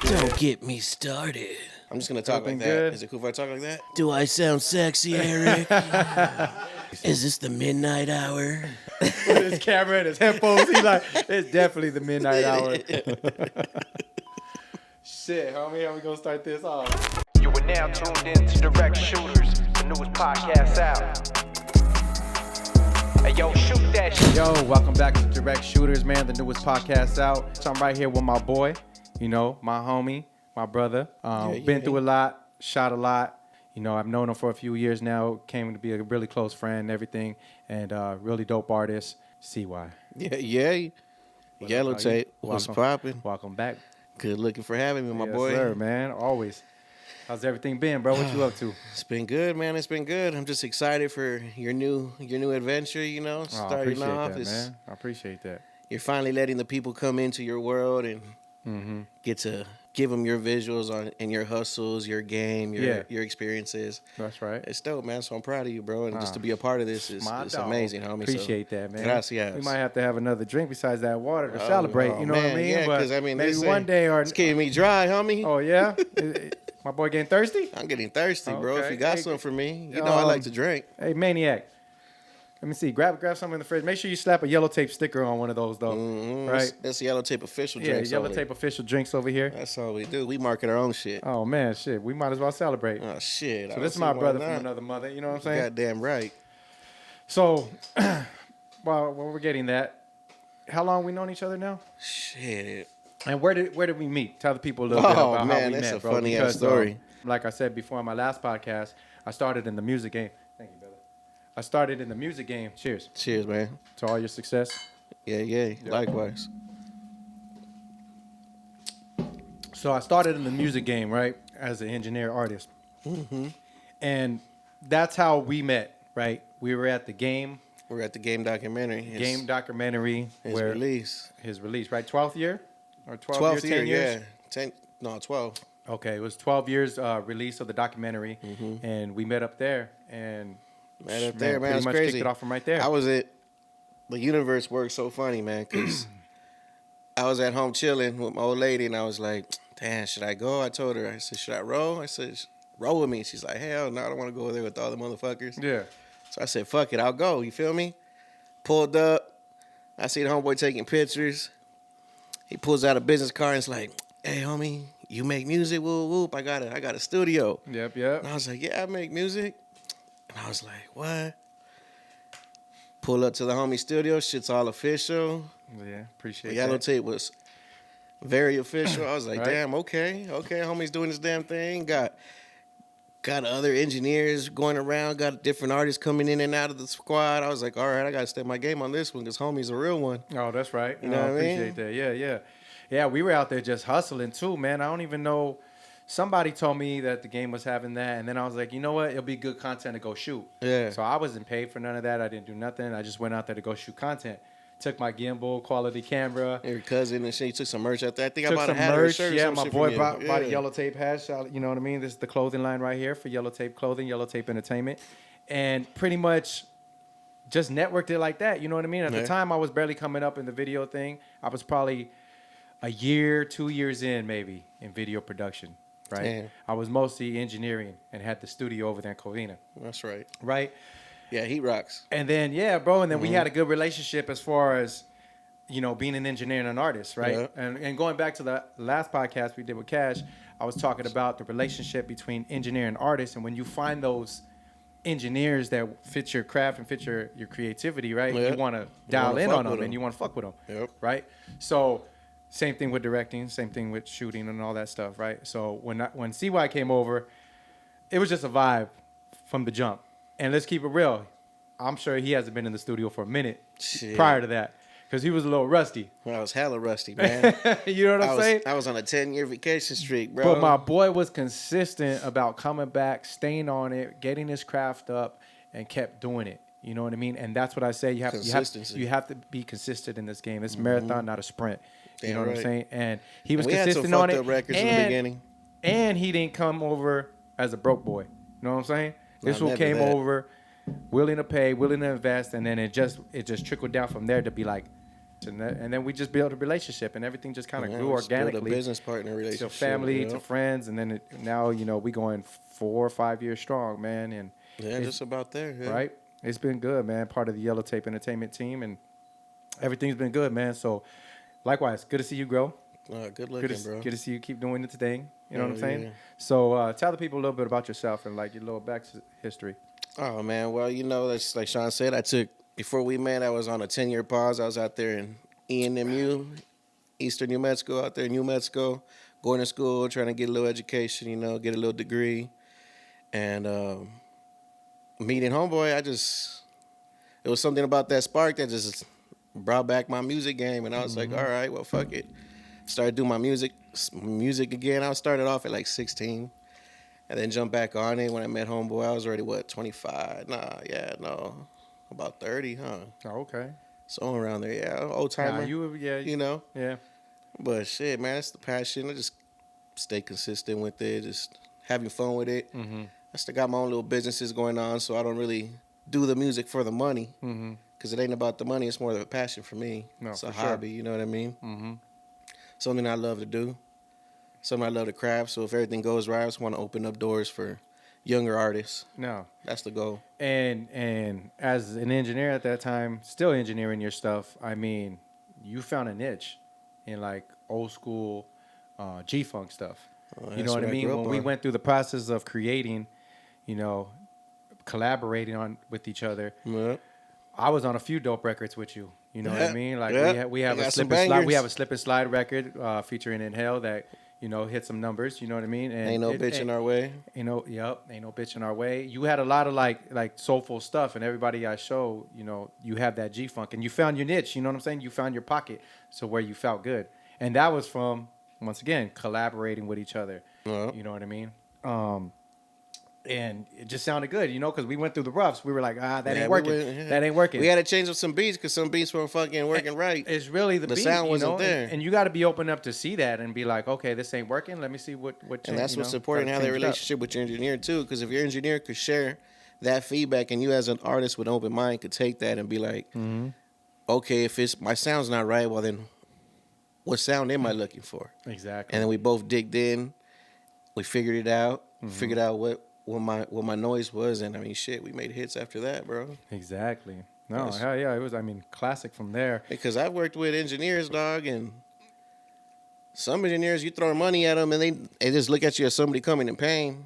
Don't get me started. I'm just going to talk like that. Good? Is it cool if I talk like that? Do I sound sexy, Eric? Is this the midnight hour? With his camera and his headphones, he like, it's definitely the midnight hour. Shit, homie, how we gonna start this off? You are now tuned in to Direct Shooters, the newest podcast out. Hey, yo, shoot that shit. Yo, welcome back to Direct Shooters, man, the newest podcast out. So I'm right here with my boy, you know, my homie, my brother. Been through a lot, shot a lot. You know, I've known him for a few years now. Came to be a really close friend and everything. And really dope artist, CY. Yeah. Yellow Tape. What's popping? Welcome back. Good looking for having me, my Yes, boy. sir, man. Always. How's everything been, bro? What you up to? It's been good, man. It's been good. I'm just excited for your new adventure, you know, I starting appreciate off. that, man. I appreciate that. You're finally letting the people come into your world and get to give them your visuals and your hustles, your game, your experiences. That's right. It's dope, man. So I'm proud of you, bro. And just to be a part of this is amazing, homie. Appreciate that, man. Gracias. We might have to have another drink besides that water to celebrate. You know what I mean? Yeah, But because I mean, maybe one day or it's keeping me dry, homie. Oh yeah, my boy getting thirsty. I'm getting thirsty, bro. Okay. If you got some for me, you know I like to drink. Hey, maniac. Let me see. Grab something in the fridge. Make sure you slap a Yellow Tape sticker on one of those, though. Right? That's Yellow Tape official Yeah, drinks. Yellow Tape official drinks over here. That's all we do. We market our own shit. Oh man, shit. We might as well celebrate. Oh shit. So this is my brother from another mother. You know what I'm saying? Goddamn right. So, while we're getting that, how long we known each other now? Shit. And where did we meet? Tell the people a little bit about man, how we that's met, a bro. funny ass Because, story. Like I said before on my last podcast, I started in the music game. Thank you, brother. I started in the music game. Cheers. Cheers, man. To all your success. Yeah. Likewise. So I started in the music game, right, as an engineer artist. And that's how we met, right? We were at the game. We're at the game documentary. His release, right? 12th year? Or 12 year, 10 years? Yeah. 12. Okay, it was 12 years release of the documentary, and we met up there, and Man, man, pretty that's much crazy. kicked it off from right there. The universe works so funny, man, because I was at home chilling with my old lady, and I was like, damn, should I go? I told her, I said, should I roll? I said, roll with me. She's like, hell no, I don't want to go over there with all the motherfuckers. Yeah. So I said, fuck it, I'll go. You feel me? Pulled up. I see the homeboy taking pictures. He pulls out a business card and it's like, hey, homie, you make music? Whoop, whoop. I got a studio. Yep. And I was like, yeah, I make music. And I was like, what? Pull up to the homie studio. Shit's all official. Yeah, appreciate The that. Yellow Tape was very official. I was like, Right. damn, okay, homie's doing this damn thing. Got other engineers going around, got different artists coming in and out of the squad. I was like, all right, I got to step my game on this one because homie's a real one. Oh, that's right. You know what I mean? Appreciate that. Yeah. Yeah, we were out there just hustling too, man. I don't even know. Somebody told me that the game was having that, and then I was like, you know what? It'll be good content to go shoot. Yeah. So I wasn't paid for none of that. I didn't do nothing. I just went out there to go shoot content. Took my gimbal, quality camera. Your cousin and shit, you took some merch out there. I think I Took bought a some hat or a merch. shirt or Yeah, some my shit boy from bought you. a Yellow Tape hat. You know what I mean? This is the clothing line right here for Yellow Tape Clothing, Yellow Tape Entertainment. And pretty much just networked it like that. You know what I mean? At the time, I was barely coming up in the video thing. I was probably a year, 2 years in maybe in video production, right? Damn. I was mostly engineering and had the studio over there in Covina, That's right. right? Yeah, he rocks. And then, yeah, bro, and then we had a good relationship as far as, you know, being an engineer and an artist, right? Yeah. And going back to the last podcast we did with Cash, I was talking about the relationship between engineer and artist. And when you find those engineers that fit your craft and fit your creativity, right? Yeah. You want to dial wanna in fuck on with them 'em. and you want to fuck with them, Yep. right? So same thing with directing, same thing with shooting and all that stuff, right? So when CY came over, it was just a vibe from the jump. And let's keep it real. I'm sure he hasn't been in the studio for a minute Shit. prior to that because he was a little rusty. I was hella rusty, man. You know what I'm saying? I was on a 10-year vacation streak, bro. But my boy was consistent about coming back, staying on it, getting his craft up, and kept doing it. You know what I mean? And that's what I say. You have to be consistent in this game. It's a marathon, not a sprint. You know what I'm saying? And he was consistent on it. We had some fucked up records in the beginning. And he didn't come over as a broke boy. You know what I'm saying? This one never came that. over willing to pay, willing to invest, and then it just trickled down from there to be like, And then we just built a relationship, and everything just kind of grew Build a organically. business partner relationship. To family, you know? to friends, and then now we going 4 or 5 years strong, man. And Yeah, just about there. Yeah. right, it's been good, man. Part of the Yellow Tape Entertainment team, and everything's been good, man. So, likewise, good to see you grow. Good looking, bro. Good to see you keep doing the thing. You know what I'm saying? Yeah. So, tell the people a little bit about yourself and like your little back history. Oh man, well that's like Sean said. Before we met, I was on a 10-year pause. I was out there in ENMU, Eastern New Mexico, out there in New Mexico, going to school, trying to get a little education, get a little degree, and meeting homeboy. It was something about that spark that just brought back my music game, and I was like, all right, well, fuck it. Started doing my music again. I started off at like 16, and then jumped back on it when I met homeboy. I was already 25? About 30, huh? Oh, okay. Somewhere around there, yeah. Old timer. Yeah. But shit, man, that's the passion. I just stay consistent with it, just having fun with it. Mm-hmm. I still got my own little businesses going on, so I don't really do the music for the money. Mm-hmm. Because it ain't about the money, it's more of a passion for me. No, it's a for hobby, sure. you know what I mean? Mm-hmm. Something I love to do. Something I love to craft. So if everything goes right, I just want to open up doors for younger artists. No. That's the goal. And as an engineer at that time, still engineering your stuff, I mean, you found a niche in like old school G-Funk stuff. You know what I mean? When we went through the process of creating, collaborating with each other, Yeah. I was on a few dope records with you. You know what I mean? Like we have a slip and slide record featuring Inhale that hit some numbers. You know what I mean? And ain't no bitch in our way. Ain't no bitch in our way. You had a lot of like soulful stuff, and everybody I show, you have that G-Funk, and you found your niche. You know what I'm saying? You found your pocket, so where you felt good, and that was from once again collaborating with each other. You know what I mean? And it just sounded good, because we went through the roughs. We were like, that ain't working. That ain't working. We had to change up some beats because some beats weren't fucking working right. It's really the beat, sound wasn't there. And you got to be open up to see that and be like, okay, this ain't working. Let me see what changed. And that's what's important, how that relationship with your engineer too. Because if your engineer could share that feedback, and you as an artist with an open mind could take that and be like, okay, if my sound's not right, well then, what sound am I looking for? Exactly. And then we both digged in, we figured it out, figured out what my noise was, and I mean, shit, we made hits after that, bro. Exactly. No, hell yeah, it was. I mean, classic from there. Because I've worked with engineers, dog, and some engineers, you throw money at them, and they just look at you as somebody coming in pain,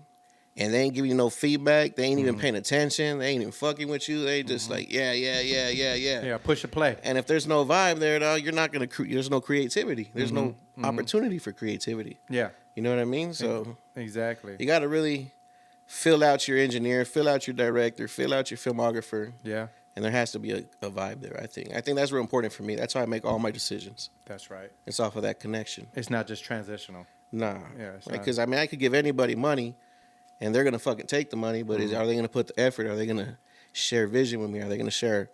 and they ain't giving you no feedback. They ain't even paying attention. They ain't even fucking with you. They just like, yeah. Yeah, push and play. And if there's no vibe there, dog, you're not gonna. There's no creativity. There's no opportunity for creativity. Yeah. You know what I mean? So exactly. you got to really fill out your engineer, fill out your director, fill out your filmographer. Yeah. And there has to be a vibe there, I think. I think that's real important for me. That's how I make all my decisions. That's right. It's off of that connection. It's not just transitional. Nah. Yeah. Because, I mean, I could give anybody money, and they're going to fucking take the money, but are they going to put the effort? Are they going to share vision with me? Are they going to share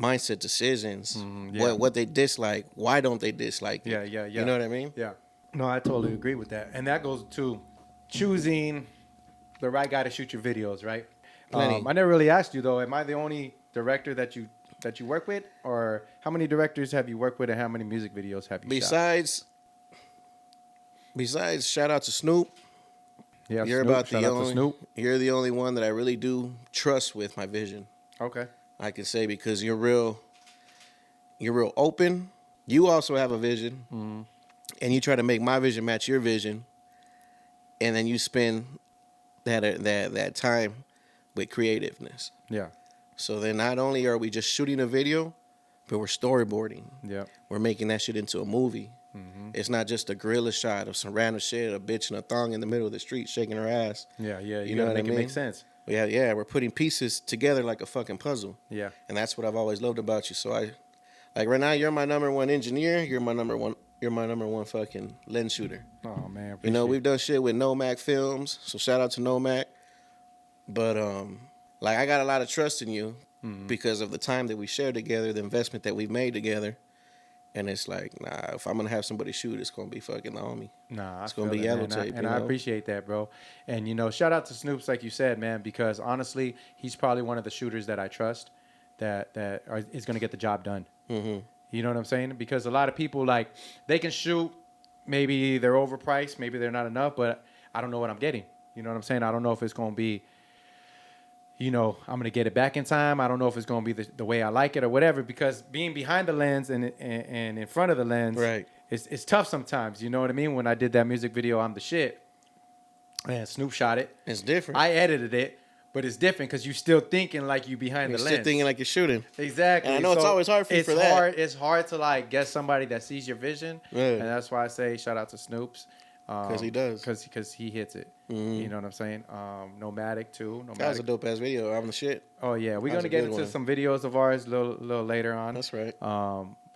mindset decisions? What they dislike? Why don't they dislike me? Yeah. You know what I mean? Yeah. No, I totally agree with that. And that goes to choosing the right guy to shoot your videos, right? I never really asked you though. Am I the only director that you work with, or how many directors have you worked with, and how many music videos have you shot? Besides, shout out to Snoop. Yeah, You're Snoop. You're the only one that I really do trust with my vision. Okay. I can say, because you're real open. You also have a vision, and you try to make my vision match your vision, and then you spend that time with creativeness. Yeah. So then not only are we just shooting a video, but we're storyboarding. Yeah. We're making that shit into a movie. It's not just a gorilla shot of some random shit, a bitch in a thong in the middle of the street shaking her ass. Yeah. You know what I mean? It make sense. Yeah. We're putting pieces together like a fucking puzzle. Yeah. And that's what I've always loved about you. So like right now, you're my number one engineer. You're my number one fucking lens shooter. Oh man. We've done shit with Nomac Films, so shout out to Nomac. But I got a lot of trust in you because of the time that we shared together, the investment that we've made together. And it's like, nah, if I'm gonna have somebody shoot, it's gonna be fucking the homie. Nah, it's gonna be Yellow Tape. And I appreciate that, bro. And shout out to Snoops, like you said, man, because honestly, he's probably one of the shooters that I trust that is gonna get the job done. You know what I'm saying? Because a lot of people, like, they can shoot, maybe they're overpriced, maybe they're not enough, but I don't know what I'm getting. You know what I'm saying? I don't know if it's going to be, I'm going to get it back in time. I don't know if it's going to be the way I like it or whatever, because being behind the lens and in front of the lens, Right. it's tough sometimes. You know what I mean? When I did that music video, I'm the Shit, and Snoop shot it. It's different. I edited it, but it's different because you're still thinking like you behind You're the still lens. thinking like you're shooting. Exactly. And I know it's always hard for you for that. It's hard to like get somebody that sees your vision, Yeah. and that's why I say shout out to Snoops. Because he does. Because he hits it. Mhm. You know what I'm saying? Nomadic too. Nomadic. That was a dope ass video. I'm the shit. Oh yeah, we're That was gonna a get good into one. some videos of ours a little later on. That's right.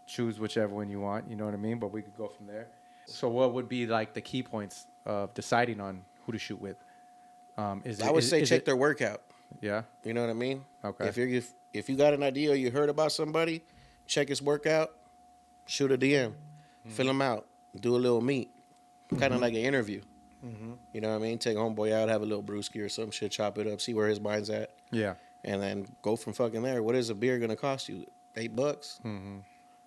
Choose whichever one you want. You know what I mean? But we could go from there. So what would be like the key points of deciding on who to shoot with? I would say check it, their workout. Yeah. You know what I mean? Okay. If you got an idea or you heard about somebody, check his workout, shoot a DM, fill him out, do a little meet, kind of like an interview. You know what I mean? Take homeboy out, have a little brewski or some shit, chop it up, see where his mind's at, Yeah. and then go from fucking there. What is a beer gonna cost you? $8?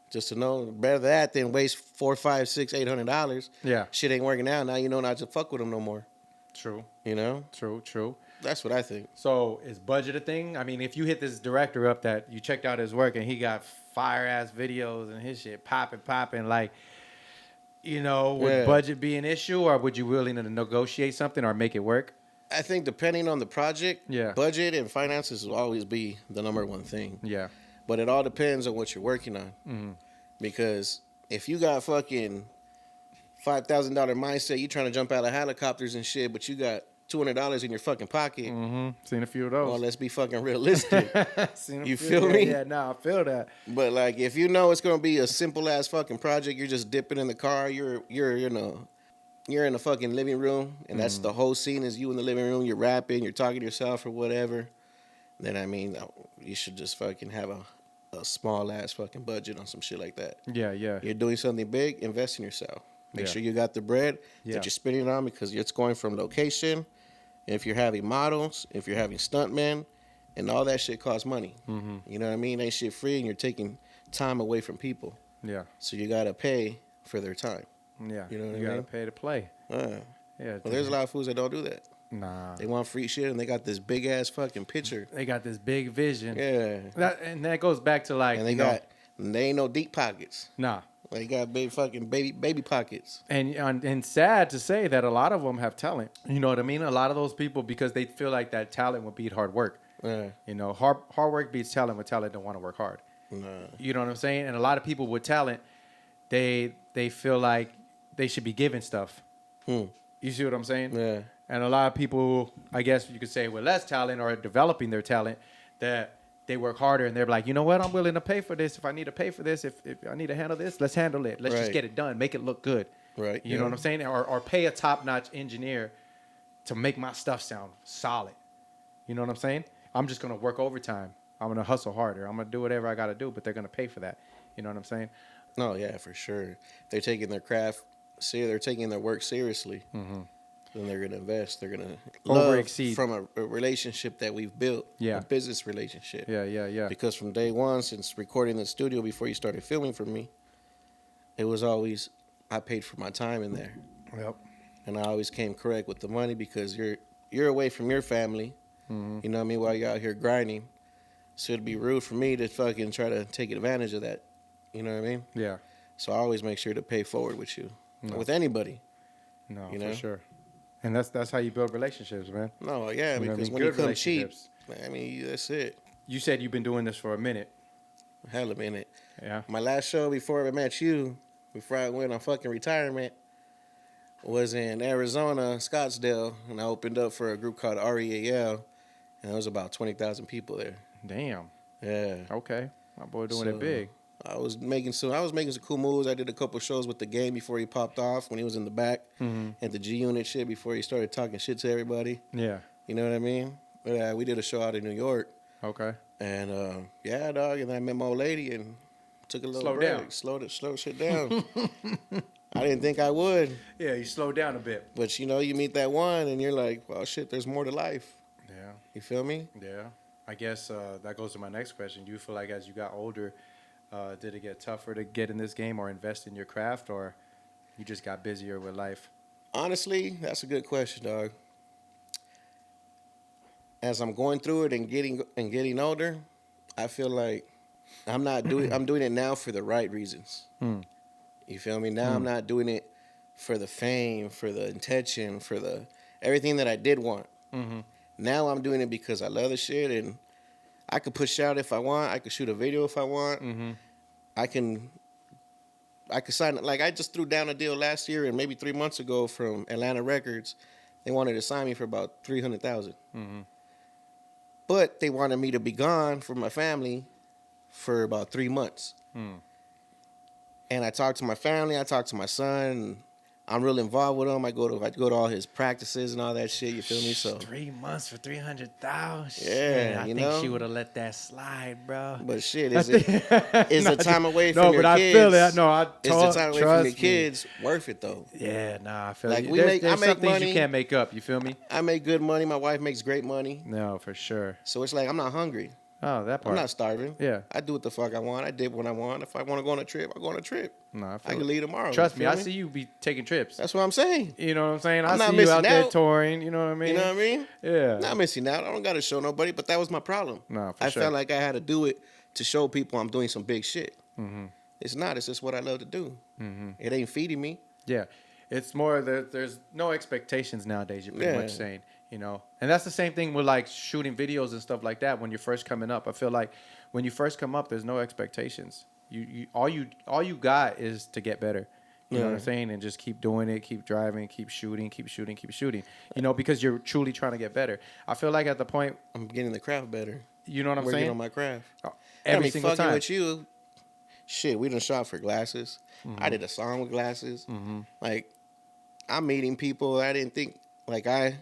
Just to know. Better that than waste $400, $500, $600, $800. Yeah. Shit ain't working out. Now you know not to fuck with him no more. True. You know? True. That's what I think. So is budget a thing? I mean, if you hit this director up that you checked out his work and he got fire ass videos and his shit popping, like, would budget be an issue, or would you willing to negotiate something or make it work? I think depending on the project, Yeah. budget and finances will always be the number one thing. Yeah. But it all depends on what you're working on. Because if you got fucking $5,000 mindset, you trying to jump out of helicopters and shit, but you got $200 in your fucking pocket. Seen a few of those. Well, let's be fucking realistic. Seen a You few- feel yeah, me? Yeah, no, I feel that. But like, if you know it's gonna be a simple ass fucking project, you're just dipping in the car. You're in the fucking living room, and that's the whole scene is you in the living room. You're rapping, you're talking to yourself or whatever. Then I mean, you should just fucking have a small ass fucking budget on some shit like that. Yeah. You're doing something big, invest in yourself. Make Yeah. sure you got the bread Yeah. that you're spending on, because it's going from location. If you're having models, if you're having stuntmen, and all that shit costs money. You know what I mean? Ain't shit free, and you're taking time away from people. Yeah. So you gotta pay for their time. Yeah. You know what I gotta mean? pay to play. Yeah. Yeah. Well, there's a lot of fools that don't do that. Nah. They want free shit, and they got this big ass fucking picture. They got this big vision. Yeah. That goes back to like, And they ain't no deep pockets. nah. They got big fucking baby pockets. And sad to say that a lot of them have talent. You know what I mean? A lot of those people, because they feel like that talent would beat hard work. Yeah. Hard work beats talent, but talent don't want to work hard. Nah. You know what I'm saying? And a lot of people with talent, they feel like they should be given stuff. You see what I'm saying? Yeah. And a lot of people, I guess you could say, with less talent or developing their talent, that they work harder and they're like, you know what? I'm willing to pay for this. If I need to pay for this, if I need to handle this, let's handle it. Let's just Right. get it done. Make it look good. Right. You know what I'm saying? Or pay a top-notch engineer to make my stuff sound solid. You know what I'm saying? I'm just going to work overtime. I'm going to hustle harder. I'm going to do whatever I got to do, but they're going to pay for that. You know what I'm saying? No, yeah, for sure. They're taking their craft, they're taking their work seriously. Then they're gonna invest. They're gonna Overexceed. from a relationship that we've built. Yeah. A business relationship. Yeah. Because from day one, since recording in the studio before you started filming for me, it was always I paid for my time in there, Yep. and I always came correct with the money because you're away from your family. You know what I mean? While you're out here grinding, so it'd be rude for me to fucking try to take advantage of that. You know what I mean? Yeah. So I always make sure to pay forward with you, No. with anybody. No, You know? for sure. And that's how you build relationships, man. No, yeah, You know what I because mean? when you Good come cheap, relationships. I mean, that's it. You said you've been doing this for a minute. Hell a minute. Yeah. My last show before I met you, before I went on fucking retirement, was in Arizona, Scottsdale, and I opened up for a group called REAL, and there was about 20,000 people there. Damn. Yeah. Okay. My boy doing So, it big. I was making some cool moves. I did a couple shows with the game before he popped off when he was in the back, and the G Unit shit before he started talking shit to everybody. Yeah. You know what I mean? But we did a show out in New York, Okay. and yeah, dog. And I met my old lady and took a little Slow break. down. Slow shit down. I didn't think I would, Yeah, you slow down a bit. but you meet that one, and you're like, well, shit. There's more to life. Yeah. You feel me? Yeah. I guess that goes to my next question. Do you feel like as you got older, Did it get tougher to get in this game or invest in your craft, or you just got busier with life? Honestly, that's a good question, dog. As I'm going through it and getting older, I feel like I'm doing it now for the right reasons. You feel me? Now I'm not doing it for the fame, for the intention, for the everything that I did want. Now I'm doing it because I love the shit, and I could push out if I want. I could shoot a video if I want. I can sign it. Like, I just threw down a deal last year and maybe 3 months ago from Atlanta Records. They wanted to sign me for about $300,000. But they wanted me to be gone from my family for about 3 months. And I talked to my family. I talked to my son. And I'm real involved with him. I go to all his practices and all that shit. You feel me? So 3 months for 300,000. Yeah, I you think know? she would have let that slide, bro. But shit, is the time away from no, your but kids? I feel it. No, I Is the time away from trust your me. kids worth it though? Yeah, nah, I feel Like, like we there's, make- I there's make some things money. you can't make up. You feel me? I make good money. My wife makes great money. No, for sure. So it's like I'm not hungry. Oh, that part. I'm not starving. Yeah. I do what the fuck I want. I dip when I want. If I want to go on a trip, I go on a trip. No, I I feel can it. leave tomorrow. Trust You me, feel I see you be taking trips. That's what I'm saying. You know what I'm saying? I'm I not see you out missing there out. touring. You know what I mean? You know what I mean? Yeah. Not missing out. I don't got to show nobody, but that was my problem. No, for I sure. felt like I had to do it to show people I'm doing some big shit. It's not. It's just what I love to do. It ain't feeding me. Yeah, it's more that there's no expectations nowadays. You're pretty Yeah. much saying, you know, and that's the same thing with like shooting videos and stuff like that. When you're first coming up, I feel like when you first come up, there's no expectations. All you got is to get better. You know what I'm saying? And just keep doing it, keep driving, keep shooting. You know, because you're truly trying to get better. I feel like at the point, I'm getting the craft better. you know what I'm Working saying? on my craft. Every I single fucking time. with you. Shit, we done shot for glasses. I did a song with glasses. Like, I'm meeting people I didn't think, like, I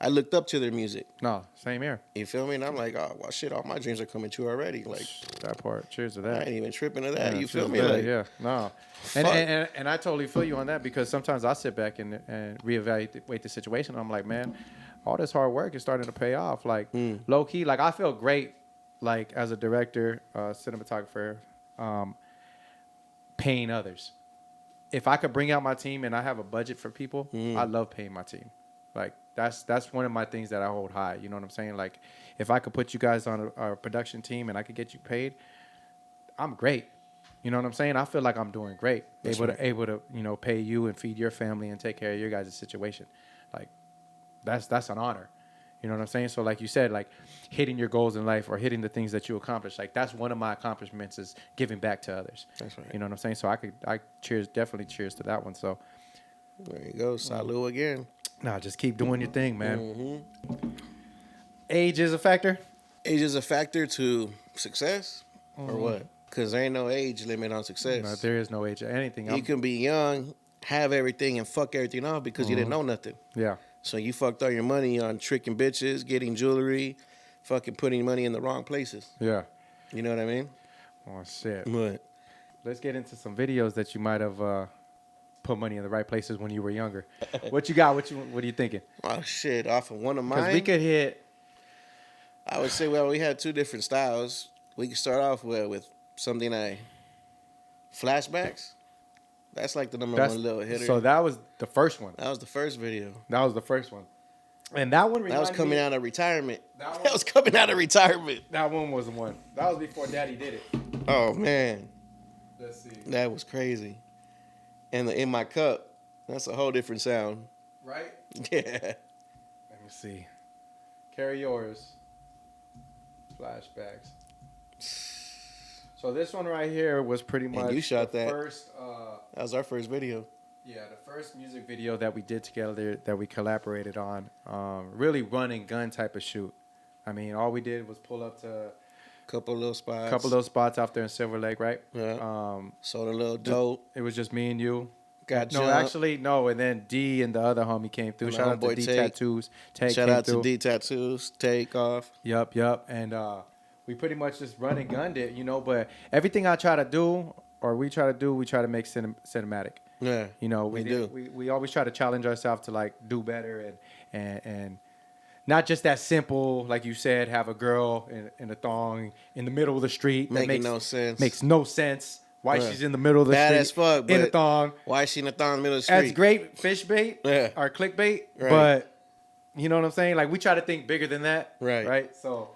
looked up to their music. No, same here. You feel me? And I'm like, oh, well, shit, all my dreams are coming true already. Like, That part. Cheers to I that. ain't even tripping to that. Yeah, You feel cheers me? to that, Like, yeah, no. Fuck. And I totally feel you on that, because sometimes I sit back and reevaluate the situation. I'm like, man, all this hard work is starting to pay off. Like, low key, like, I feel great, like, as a director, cinematographer, paying others. If I could bring out my team and I have a budget for people, I love paying my team. Like, that's one of my things that I hold high. You know what I'm saying? Like, if I could put you guys on a production team and I could get you paid, I'm great. You know what I'm saying? I feel like I'm doing great. Able to, you know, pay you and feed your family and take care of your guys' situation. Like, that's an honor. You know what I'm saying? So like you said, like hitting your goals in life or hitting the things that you accomplish, like that's one of my accomplishments, is giving back to others. That's right. You know what I'm saying? So I definitely cheers to that one. So there you go. Salud again. nah, just keep doing your thing, man. Age is a factor. Age is a factor to success or what? Because there ain't no age limit on success. No, there is no age or anything. You can be young, have everything, and fuck everything off because you didn't know nothing. Yeah. So you fucked all your money on tricking bitches, getting jewelry, fucking putting money in the wrong places. Yeah. You know what I mean? Oh shit. But Let's get into some videos that you might have put money in the right places when you were younger. What you got? What are you thinking? oh shit, off of one of Because mine, we could hit. I would say, well, we had two different styles. We could start off with something FlashBacks. That's like the number one little hitter. So that was the first one. That was the first video. That was the first one. And that one That was reminded coming me- out of retirement. That one- That was coming out of retirement. That one was the one. That was before Daddy did it. Oh man, Let's see. that was crazy. And the In My Cup, that's a whole different sound. Right? Yeah. Let me see. Carry yours. Flashbacks. So this one right here was pretty much you shot the that. first. That was our first video. Yeah, the first music video that we did together, that we collaborated on. Really run and gun type of shoot. I mean, all we did was pull up to a Couple little spots. couple of those spots out there in Silver Lake, right? Yeah. Sold a little dope. It was just me and you. Got No, jumped. actually, no. And then D and the other homie came through. And Shout my out to homeboy D Tate. Tattoos. Tate Shout came out through. to D Tattoos. Take off. Yup. And we pretty much just run and gunned it, you know. But everything I try to do, or we try to make cinematic. Yeah. You know, we do. We always try to challenge ourselves to like do better and not just that simple, like you said, have a girl in a thong in the middle of the street. Making no sense. Makes no sense. Why Bruh. she's in the middle of the Bad street as fuck, in a but thong. Why is she in a thong in the middle of the street? That's great fish bait Yeah. or clickbait, Right. but you know what I'm saying? Like we try to think bigger than that. Right. Right. So,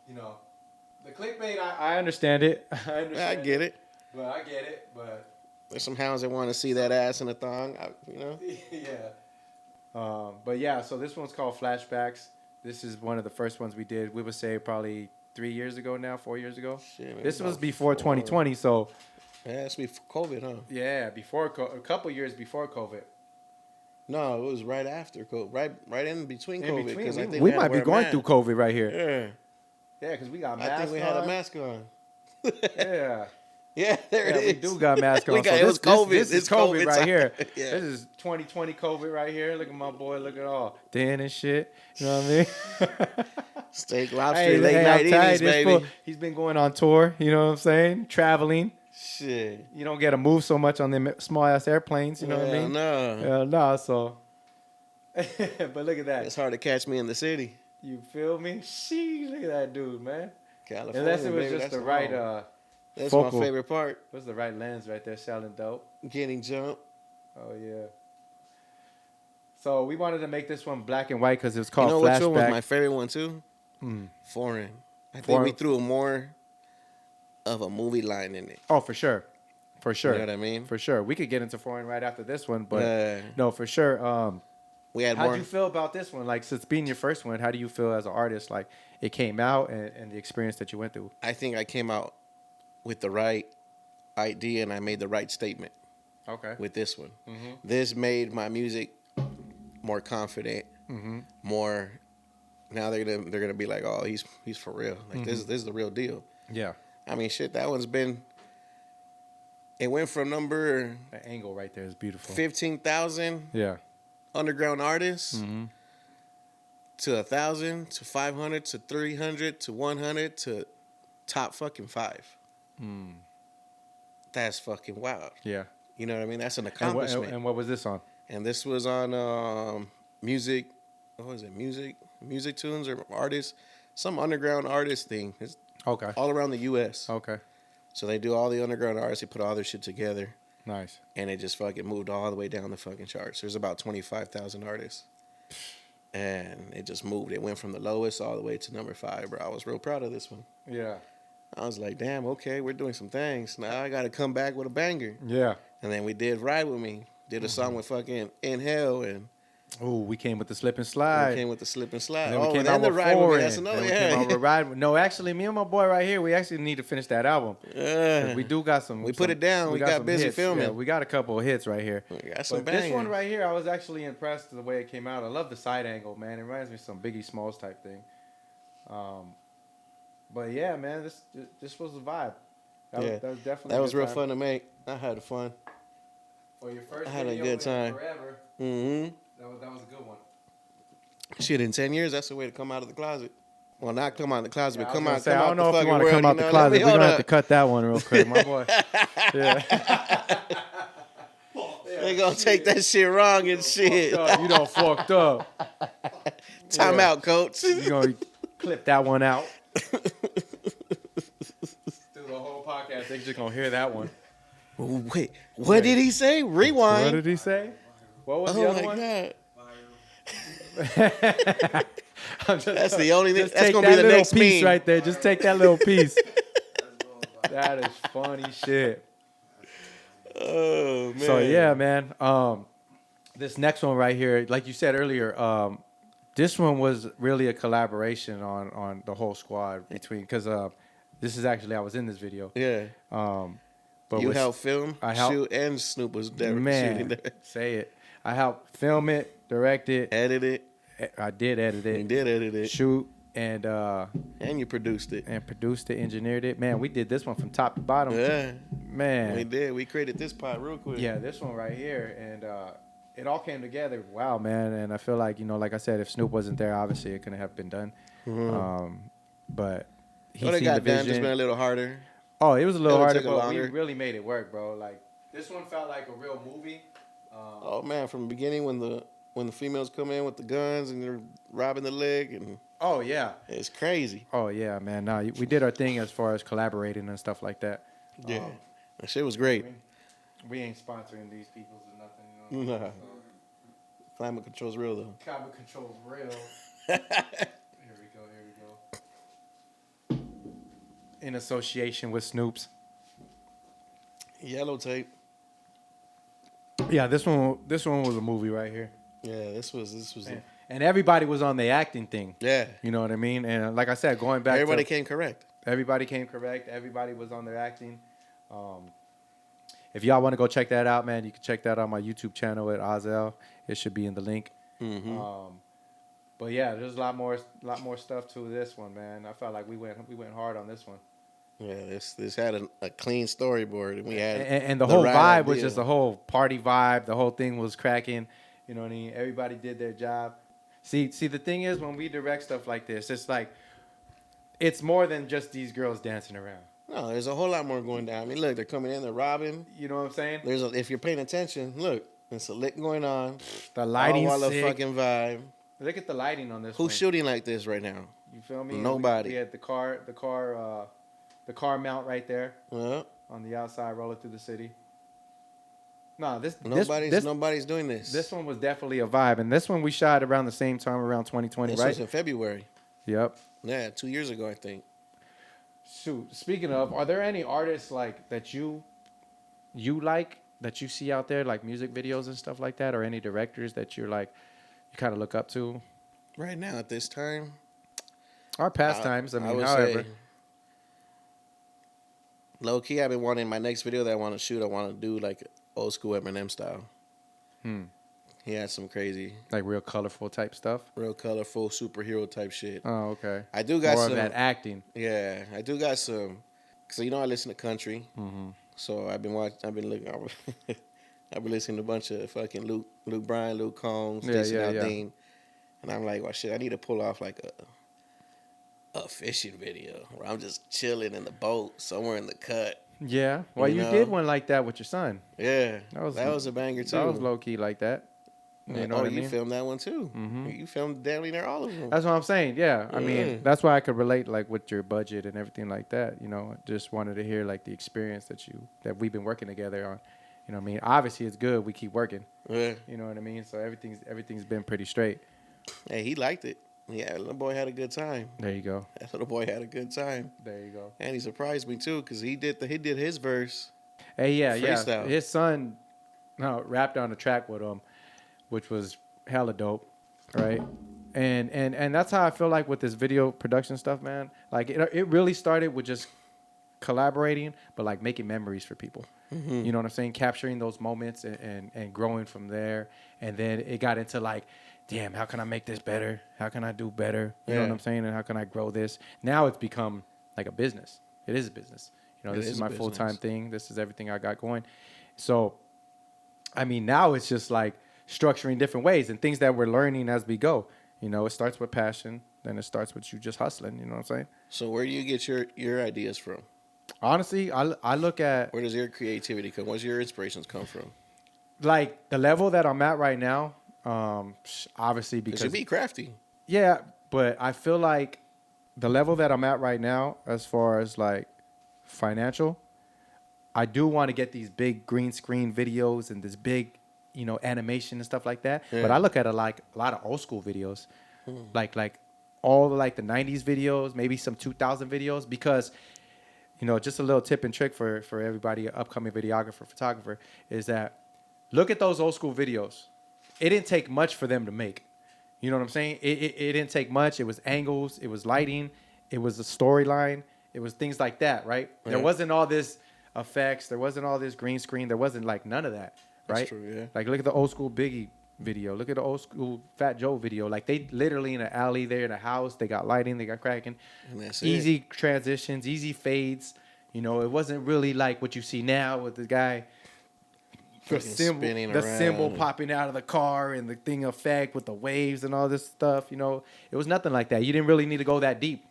you know, the clickbait, I understand it. I get it. But I get it. But There's some hounds that want to see that ass in a thong, yeah. But yeah, so this one's called Flashbacks. This is one of the first ones we did. We would say probably 3 years ago now, 4 years ago. Shit, man, This was about before 4. 2020, so Yeah, it's before COVID, huh? yeah, before a couple years before COVID. No, it was right after COVID, right in between In COVID. between, Because I think we had to might be wear a going mask. through COVID right here. Yeah, Yeah, because we got masks I think we had a on. mask on. Yeah. Yeah, there Yeah, it we is. do got masks on. We got- So it was COVID. This is It's COVID COVID right time. here. Yeah. This is 2020 COVID right here. Look at my boy. Look at all Dan and shit. You know what I mean? Steak, lobster, Hey, late hey, night I'm tired. evenings, This baby. fool, he's been going on tour. You know what I'm saying? Traveling. Shit. You don't get to move so much on them small ass airplanes. You know what I mean? No. No. So, but look at that. It's hard to catch me in the city. You feel me? Sheesh, look at that dude, man. California, Unless it was baby, just that's the right, all. That's focal. my favorite part. what's the right lens right there? Selling dope. Getting jumped. Oh yeah. So we wanted to make this one black and white because it was You called know which one was Flashback. my favorite one too? Mm. Foreign. I think Foreign. we threw more of a movie line in it. Oh, for sure, for sure. You know what I mean? For sure. We could get into foreign right after this one, but Yeah. no, for sure. We had How more. do you feel about this one? Like, since being your first one, how do you feel as an artist? Like, it came out and the experience that you went through. I think I came out with the right idea and I made the right statement Okay. with this one. Mm-hmm. This made my music more confident, Mm-hmm. more. Now they're gonna be like, oh, he's for real. Like this is the real deal. Yeah. I mean, shit, that one's been. It went from number That angle right there is beautiful. 15,000 Yeah. underground artists Mm-hmm. to 1,000 to 500 to 300 to 100 to top fucking 5. Mm. That's fucking wild. Yeah. You know what I mean? That's an And accomplishment. what was this on? And this was on music. What was it? Music tunes or artists, some underground artist thing. It's Okay. all around the U.S. Okay. So they do all the underground artists. They put all their shit together, Nice. and it just fucking moved all the way down the fucking charts. There's about 25,000 artists, and it just moved. It went from the lowest all the way to number 5, bro. I was real proud of this one. Yeah. I was like, damn, okay, we're doing some things. Now I got to come back with a banger. Yeah. And then we did Ride With Me. Did a song with fucking Inhale, and Oh, we came with the slip and we slide. came with the Slip and Slide. And then we Oh, came and out then the with Ride With Me. Foreign. That's another, Then we came out with yeah. Ride. No, actually, me and my boy right here, we actually need to finish that album. 'Cause we do got some. We put it down. We got some busy hits. filming. Yeah, we got a couple of hits right here. We got some But this bangers. one right here, I was actually impressed with the way it came out. I love the side angle, man. It reminds me of some Biggie Smalls type thing. But yeah, man, this was a vibe. That Yeah. was definitely. That a was good real time. fun to make. I had fun. For your first I had a video good in time. Forever, Mm-hmm. that was a good one. Shit, in 10 years, that's the way to come out of the closet. Well, not come out of the closet, but come out. I don't know if you the want to fucking come out world, the you know? closet. Let me- We're hold gonna have to up. cut that one real quick, my boy. Yeah. They gonna take that shit wrong and shit. You done fucked up. Time Yeah. out, coach. You gonna clip that one out. Through the whole podcast, they just gonna hear that one. Wait, what did he say? Rewind. What did he say? What was the Oh other my one? god. I'm just- That's the only thing. just That's take gonna that be the little next piece meme. right there. Just take that little piece. That is funny shit. Oh man. So yeah, man. This next one right here, like you said earlier, this one was really a collaboration on the whole squad between because this is actually I was in this video. Yeah. But You with- helped film, I helped- shoot, and Snoop was there shooting man, there. say it. I helped film it, direct it. Edit it. I did edit You it, did edit it. shoot, and And you produced it. produced it, engineered it. Man, we did this one from top to bottom. Yeah. Man, We did. We created this pot real quick. yeah, this one right here, and it all came together. Wow, man! And I feel like like I said, if Snoop wasn't there, obviously it couldn't have been done. But he What it seen got the done vision. just been a little harder. Oh, it was a little It'll harder, take a but longer. we really made it work, bro. Like this one felt like a real movie. Oh man, from the beginning when when the females come in with the guns and they're robbing the leg, and Oh yeah. it's crazy. Oh yeah, man. No, we did our thing as far as collaborating and stuff like that. Yeah, that shit was great. We ain't sponsoring these peoples or nothing. You know? Nah. Climate control's real though. Climate control's real. Here we go. In association with Snoops. Yellow tape. Yeah, this one was a movie right here. Yeah, this was. And everybody was on the acting thing. Yeah. You know what I mean? And like I said, going back Everybody to... came correct. Everybody came correct. Everybody was on their acting. If y'all want to go check that out, man, you can check that out on my YouTube channel at Ahzel. It should be in the link. Mm-hmm. But yeah, there's a lot more stuff to this one, man. I felt like we went hard on this one. Yeah, this had a clean storyboard, and we had and the whole right vibe was idea. just a whole party vibe. The whole thing was cracking. You know what I mean? Everybody did their job. See, the thing is, when we direct stuff like this, it's like it's more than just these girls dancing around. No, there's a whole lot more going down. I mean, look, they're coming in, they're robbing. You know what I'm saying? If you're paying attention, look, there's a lick going on. The lighting's all sick. the fucking vibe. Look at the lighting on this. Who's one. shooting like this right now? You feel me? Nobody. We had the car mount right there Yeah. on the outside, rolling through the city. No, Nobody's doing this. This one was definitely a vibe, and this one we shot around the same time, around 2020, This right? was in February. Yep. Yeah, 2 years ago, I think. Shoot. Speaking of, are there any artists like that you like that you see out there, like music videos and stuff like that, or any directors that you're like you kind of look up to? Right now, at this time, Or past times. I mean, would however. say, low key, I've been wanting my next video that I want to shoot. I want to do like old school Eminem style. He had some crazy, Like real colorful type stuff. real colorful superhero type shit. Oh, okay. I do got More some. of that acting. Yeah, I do got some. So I listen to country. So I've been looking. I've been listening to a bunch of fucking Luke Bryan, Luke Combs, Stacey Aldine, and I'm like, well, shit, I need to pull off like a fishing video where I'm just chilling in the boat somewhere in the cut. Yeah. Well, you know? did one like that with your son. Yeah, That was a banger too. That was low key like that. You know what I mean? You filmed that one too. You filmed damn near all of them. That's what I'm saying. Yeah. I Yeah. mean, that's why I could relate like with your budget and everything like that. You know, just wanted to hear like the experience that we've been working together on. You know what I mean? Obviously it's good. We keep working. Yeah. You know what I mean? So everything's been pretty straight. Hey, he liked it. Yeah, little boy had a good time. There you go. That little boy had a good time. There you go. And he surprised me too, because he did his verse. Hey, yeah. Freestyle. His son rapped on the track with him, which was hella dope, right? And that's how I feel like with this video production stuff, man. Like it really started with just collaborating, but like making memories for people. You know what I'm saying? Capturing those moments and growing from there. And then it got into like, damn, how can I make this better? How can I do better? You know what I'm saying? And how can I grow this? Now it's become like a business. It is a business. You know, this is my full-time thing. This is everything I got going. So, I mean, now it's just like structuring different ways and things that we're learning as we go. You know, it starts with passion, then it starts with you just hustling. You know what I'm saying? So where do you get your ideas from? Honestly, I look at Where does your creativity come? Where's your inspirations come from? like the level that I'm at right now. Obviously Because because you be crafty. yeah, but I feel like the level that I'm at right now, as far as like financial, I do want to get these big green screen videos and this big, you know, animation and stuff like that. Yeah. But I look at a lot of old school videos, like all like the 90s videos, maybe some 2000 videos, because, you know, just a little tip and trick for everybody, upcoming videographer, photographer, is that look at those old school videos. It didn't take much for them to make. You know what I'm saying? It didn't take much. It was angles. It was lighting. It was a storyline. It was things like that, right? Yeah. There wasn't all this effects. There wasn't all this green screen. There wasn't like none of that, right? That's true, yeah. Like look at the old school Biggie video. Look at the old school Fat Joe video. Like they literally in an alley there in a house. They got lighting. They got cracking. And that's Easy transitions. Easy fades. You know, it wasn't really like what you see now with the guy. The symbol popping out of the car and the thing effect with the waves and all this stuff, you know, it was nothing like that. You didn't really need to go that deep.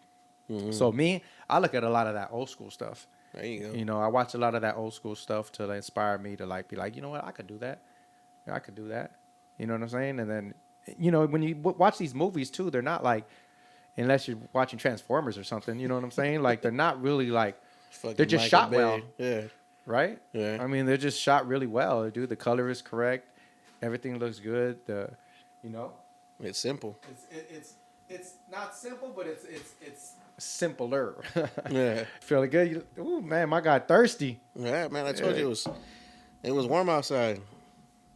So me, I look at a lot of that old school stuff. There you go. You know, I watch a lot of that old school stuff to inspire me to like be like, you know what, I could do that. Yeah, I could do that. You know what I'm saying? And then, when you watch these movies too, they're not like, unless you're watching Transformers or something. You know what I'm saying? Like they're not really like, Fucking they're just Michael shot well. Bay. Yeah. Right? Yeah. I mean, they're just shot really well, dude. The color is correct. Everything looks good. It's simple. It's not simple, but it's simpler. Yeah. Feeling good. Ooh, man, my guy thirsty. Yeah, man. I told you it was warm outside.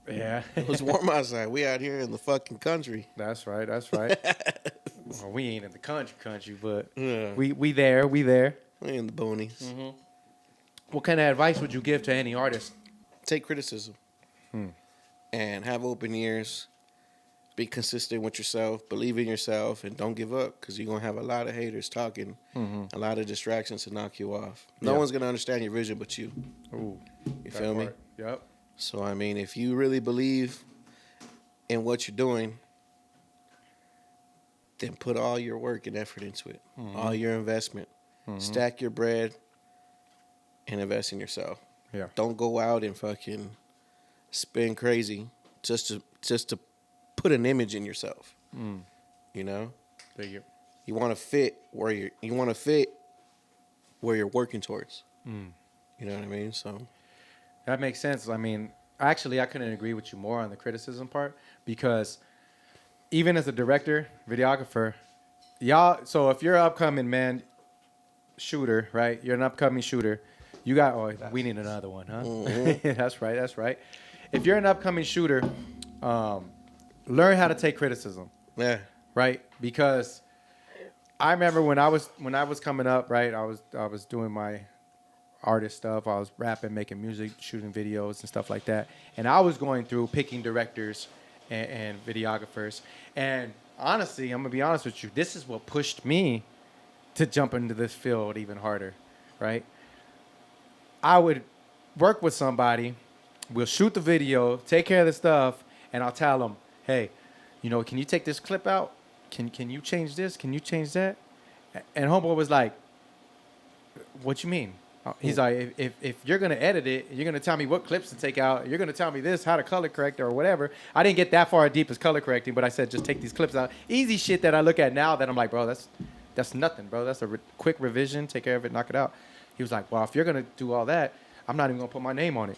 Yeah. It was warm outside. We out here in the fucking country. That's right. Well, we ain't in the country, but Yeah. we there. We in the boonies. Mm-hmm. What kind of advice would you give to any artist? Take criticism. And have open ears. Be consistent with yourself. Believe in yourself. And don't give up. Because you're going to have a lot of haters talking. A lot of distractions to knock you off. No one's going to understand your vision but you. Ooh, You feel me? Yep. So, I mean, if you really believe in what you're doing, then put all your work and effort into it. All your investment. Stack your bread and invest in yourself. Yeah. Don't go out and fucking spend crazy just to put an image in yourself. You know? Thank you. You want to fit where you're working towards. You know what I mean? So That makes sense. I mean, actually, I couldn't agree with you more on the criticism part because even as a director, videographer, so if you're an upcoming shooter, right? You're an upcoming shooter. You got, we need another one, huh? That's right. If you're an upcoming shooter, learn how to take criticism. yeah. Right? Because I remember when I was coming up, right? I was doing my artist stuff. I was rapping, making music, shooting videos and stuff like that. And I was going through picking directors and videographers. And honestly, I'm gonna be honest with you, this is what pushed me to jump into this field even harder, right? I would work with somebody, we'll shoot the video, take care of the stuff, and I'll tell them, hey, can you take this clip out? Can you change this? Can you change that? And homeboy was like, what you mean? He's like, if you're going to edit it, you're going to tell me what clips to take out, you're going to tell me this, how to color correct or whatever. I didn't get that far deep as color correcting, but I said, just take these clips out. Easy shit that I look at now that I'm like, bro, that's nothing, bro. That's a quick revision. Take care of it, knock it out. He was like, well, if you're going to do all that, I'm not even going to put my name on it.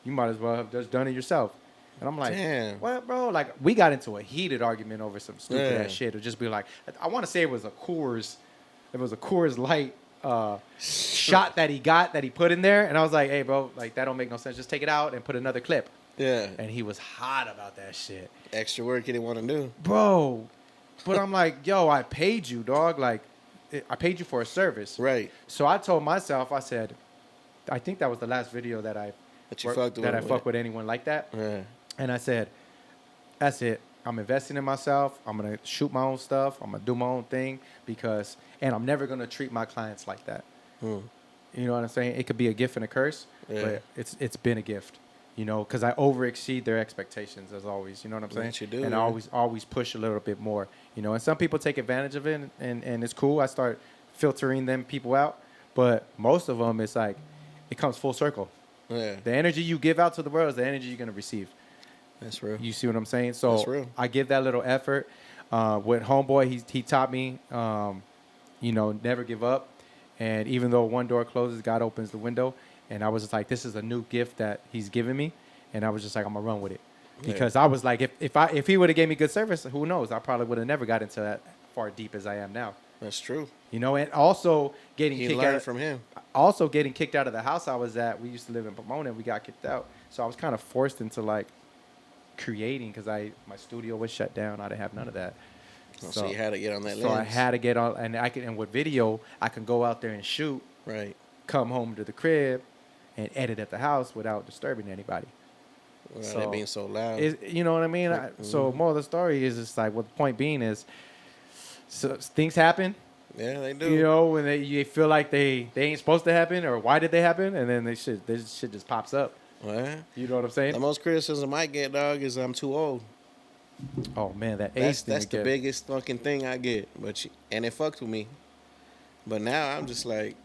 You might as well have just done it yourself. And I'm like, damn. What, bro? Like, we got into a heated argument over some stupid ass shit. It'd just be like, I want to say it was a Coors Light shot that he put in there. And I was like, hey, bro, like, that don't make no sense. Just take it out and put another clip. Yeah. And he was hot about that shit. Extra work he didn't want to do. Bro. But I'm like, yo, I paid you, dog. Like, I paid you for a service. Right. So I told myself, I said, I think that was the last video that I fuck with anyone like that. Yeah. And I said, that's it. I'm investing in myself. I'm going to shoot my own stuff. I'm going to do my own thing and I'm never going to treat my clients like that. You know what I'm saying? It could be a gift and a curse, but it's been a gift, because I overexceed their expectations as always. You know what I'm saying? What you do, and man. I always push a little bit more, and some people take advantage of it and it's cool. I start filtering them people out, but most of them, it's like, it comes full circle. Yeah. The energy you give out to the world is the energy you're going to receive. That's real. You see what I'm saying? So That's real. I give that little effort. With homeboy, he taught me, never give up. And even though one door closes, God opens the window. And I was just like, this is a new gift that he's given me. And I was just like, I'm gonna run with it. Because I was like, if he would have gave me good service, who knows? I probably would have never got into that far deep as I am now. That's true. And also getting He kicked learned out from him. Also getting kicked out of the house I was at. We used to live in Pomona and we got kicked out. So I was kind of forced into like creating because my studio was shut down. I didn't have none of that. So you had to get on that lens. So I had to get on, and with video, I can go out there and shoot. Right. Come home to the crib, and edit at the house without disturbing anybody. Without it being so loud. You know what I mean? So more of the story is just like, what the point being is, so things happen. Yeah, they do. When you feel like they ain't supposed to happen, or why did they happen, and then this shit just pops up. What? You know what I'm saying? The most criticism I get, dog, is I'm too old. Oh man, that age thing. That's the biggest fucking thing I get. And it fucked with me. But now I'm just like,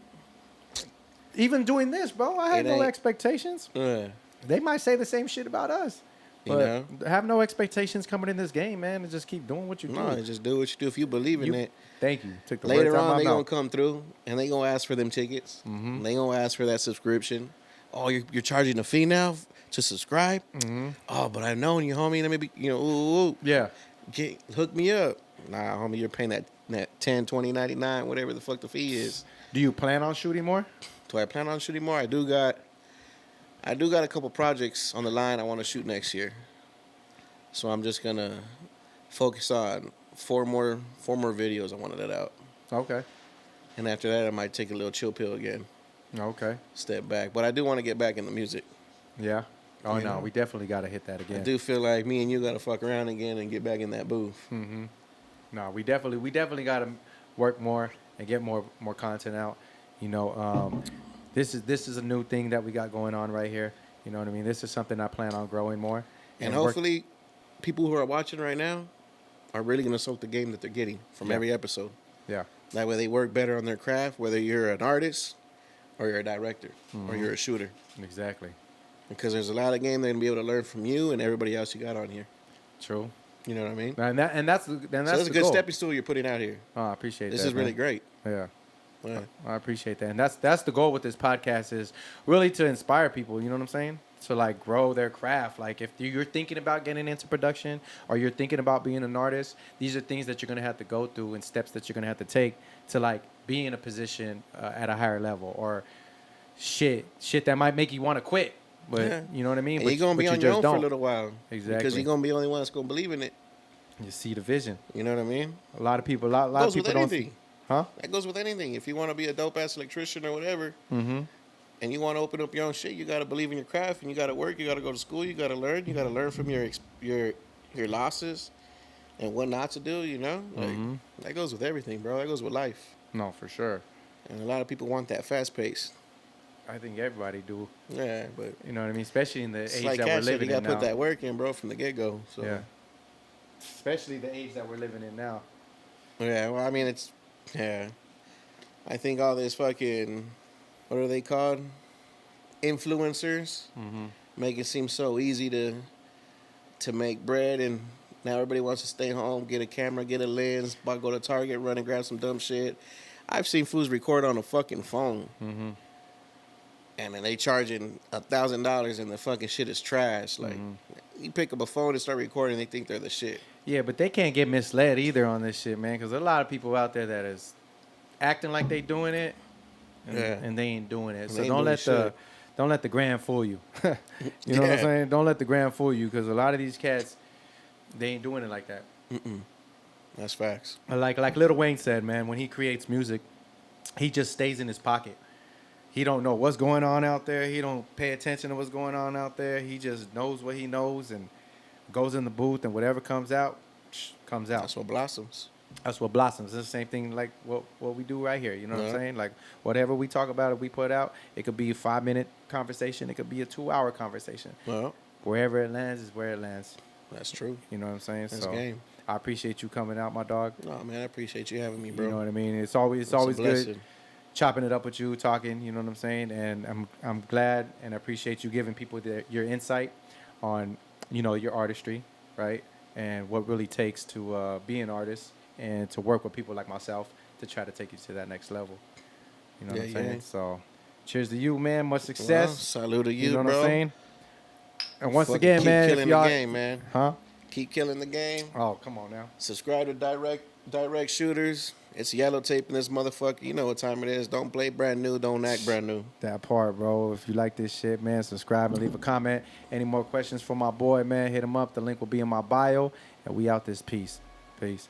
even doing this, bro, I had no expectations. Yeah. They might say the same shit about us. You But know? have no expectations coming in this game, man, and just keep doing what you do. No, just do what you do. If you believe in it, Thank you. Took the later words out on my they mouth. gonna come through and they gonna ask for them tickets. And they gonna ask for that subscription. Oh, you're charging a fee now to subscribe? Oh, but I know you, homie. Let me be, ooh. Yeah. Hook me up. Nah, homie, you're paying that 10, 20, 99, whatever the fuck the fee is. Do you plan on shooting more? Do I plan on shooting more? I do got a couple projects on the line I want to shoot next year. So I'm just gonna focus on four more videos. I want to let out. Okay. And after that, I might take a little chill pill again. Okay. Step back. But I do want to get back into music. Yeah. Oh, Yeah. no, we definitely got to hit that again. I do feel like me and you got to fuck around again and get back in that booth. No, we definitely got to work more and get more content out. This is a new thing that we got going on right here. You know what I mean? This is something I plan on growing more. And hopefully, people who are watching right now are really going to soak the game that they're getting from every episode. Yeah. That way they work better on their craft, whether you're an artist or you're a director or you're a shooter. Exactly. Because there's a lot of game they're going to be able to learn from you and everybody else you got on here. True. You know what I mean? And that's So that's a good goal. stepping stool you're putting out here. Oh, I appreciate This that. is really man. great. Yeah. Yeah. I appreciate that. And that's the goal with this podcast is really to inspire people, you know what I'm saying? To like grow their craft. Like if you're thinking about getting into production or you're thinking about being an artist, these are things that you're going to have to go through and steps that you're going to have to take to like be in a position at a higher level or shit that might make you want to quit. But you know what I mean? And But you're going to be but on you your just own for a don't. little while. Exactly. Because you're going to be the only one that's going to believe in it. You see the vision. You know what I mean? A lot of people, a lot of Goes with people don't. anything. Huh? That goes with anything. If you want to be a dope-ass electrician or whatever, and you want to open up your own shit, you got to believe in your craft, and you got to work, you got to go to school, you got to learn. You got to learn from your losses and what not to do, you know? Like, that goes with everything, bro. That goes with life. No, for sure. And a lot of people want that fast pace. I think everybody do. Yeah, but You know what I mean? Especially in the it's age like that we're Cat said, living you got in to now. put that work in, bro, from the get-go. So. Yeah. Especially the age that we're living in now. Yeah, well, I mean, I think all this fucking, what are they called? Influencers make it seem so easy to make bread, and now everybody wants to stay home, get a camera, get a lens, go to Target, run and grab some dumb shit. I've seen fools record on a fucking phone, and then they charging $1,000, and the fucking shit is trash. Like, you pick up a phone and start recording, they think they're the shit. Yeah, but they can't get misled either on this shit, man, because there's a lot of people out there that is acting like they doing it, and they ain't doing it. And So they ain't don't doing let shit. don't let the gram fool you. You know what I'm Yeah. saying? Don't let the gram fool you, because a lot of these cats, they ain't doing it like that. That's facts. Like Lil Wayne said, man, when he creates music, he just stays in his pocket. He don't know what's going on out there. He don't pay attention to what's going on out there. He just knows what he knows and goes in the booth, and whatever comes out, comes out. That's what blossoms. That's what blossoms. It's the same thing like what we do right here. You know what I'm Yeah. saying? Like whatever we talk about, we put out. It could be a 5-minute conversation. It could be a 2-hour conversation. Well, Wherever it lands is where it lands. that's true. You know what I'm saying? That's so game. I appreciate you coming out, my dog. No, man, I appreciate you having me, bro. You know what I mean? It's always It's a good blessing. chopping it up with you, talking. You know what I'm saying? And I'm glad and appreciate you giving people your insight on your artistry, right? And what really takes to be an artist and to work with people like myself to try to take you to that next level. You know what I'm Yeah, saying? yeah. So, cheers to you, man. Much Well, success. salute to you, You know bro. what I'm saying? And once Fucking again, keep man, if killing y'all, the game, man. huh? Keep killing the game. Oh, come on now. Subscribe to direct shooters. It's yellow tape in this motherfucker. You know what time it is. Don't play brand new. Don't act brand new. That part, bro. If you like this shit, man, subscribe and leave a comment. Any more questions for my boy, man, hit him up. The link will be in my bio. And we out this piece. Peace.